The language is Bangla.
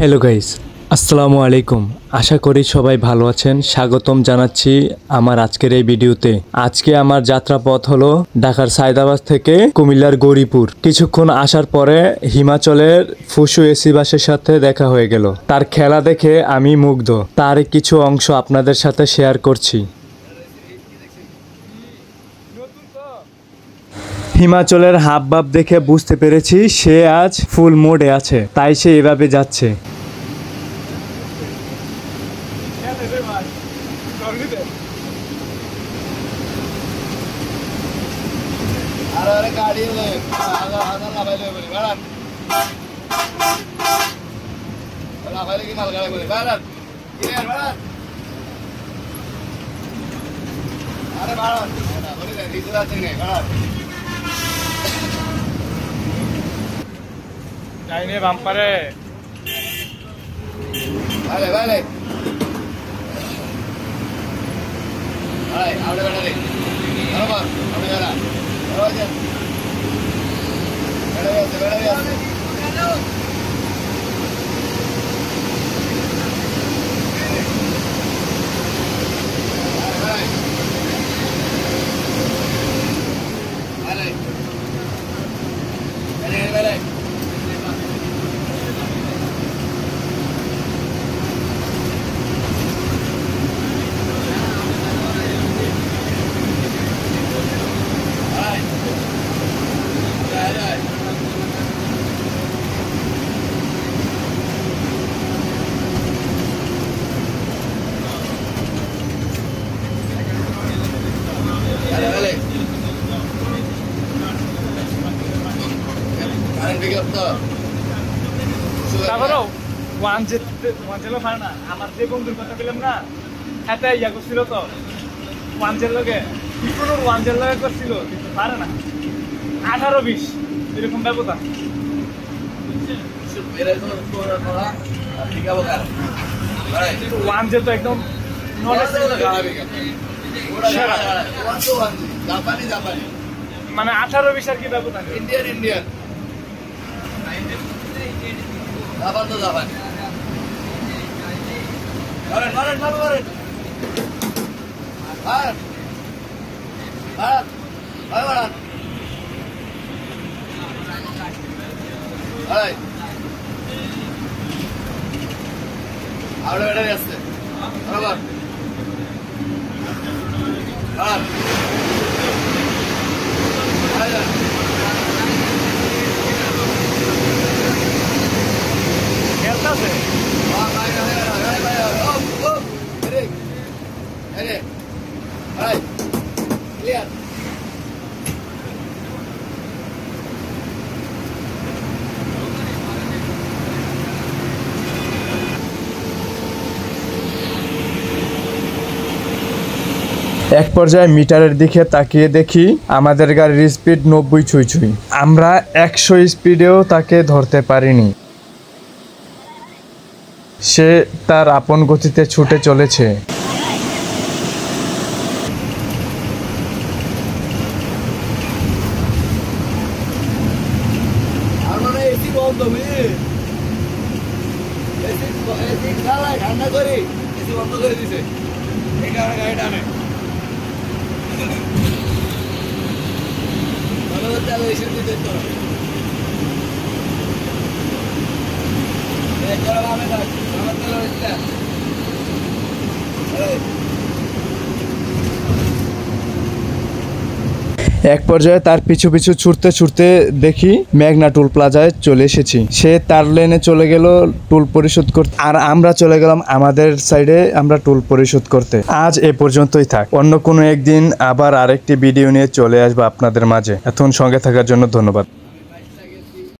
হ্যালো গাইস, আসসালামু আলাইকুম। আশা করি সবাই ভালো আছেন। স্বাগতম জানাচ্ছি আমার আজকের এই ভিডিওতে। আজকে আমার যাত্রাপথ হলো ঢাকার সায়দাবাদ থেকে কুমিল্লার গৌরীপুর। কিছুক্ষণ আসার পরে হিমাচলের ফুসু এসি বাসের সাথে দেখা হয়ে গেল। তার খেলা দেখে আমি মুগ্ধ। তার কিছু অংশ আপনাদের সাথে শেয়ার করছি। হিমাচলের হাবভাব দেখে বুঝতে পেরেছি সে আজ ফুল মোডে আছে, তাই সে এভাবে যাচ্ছে। যাইনে বাম্পারে vale vale vale ahora vale vamos ahora ya ahora ya তারপরেও ওয়ান জেলো পারে না। আমার যে বন্ধুর কথা বললাম না, এটা ইয়া করছিল তো ওয়ান জেল লগে ওয়ান জেল লগে করছিল, কিন্তু পারে না। 18-20 এরকম ব্যবধান। ওয়ান জেল তো একদম মানে 18-20 আর কি ব্যবধান। Indian Dapat tuh dapat. Barat. Hai. Ahora beda যাচ্ছে। বরাবর। বারাত। এক পর্যায়ে মিটারের দিকে তাকিয়ে দেখি আমাদের গাড়ির স্পিড 90 ছুঁই। আমরা 100 স্পিডেও তাকে ধরতে পারিনি। সে তার আপন গতিতে ছুটে চলেছে। ঠান্ডা করি বন্ধ করে দিছে, এই কারণে গাড়িটা আনে ভালো এসে দিতে তো এক পর্যায়ে তার পিছু ছুটতে দেখি মেঘনা টোল প্লাজায় চলে এসেছি। সে তার লেনে চলে গেল টোল পরিশোধ করতে, আর আমরা চলে গেলাম আমাদের সাইডে আমরা টোল পরিশোধ করতে। আজ এ পর্যন্তই থাক। অন্য কোনো একদিন আবার আরেকটি ভিডিও নিয়ে চলে আসবো আপনাদের মাঝে। এতক্ষণ সঙ্গে থাকার জন্য ধন্যবাদ।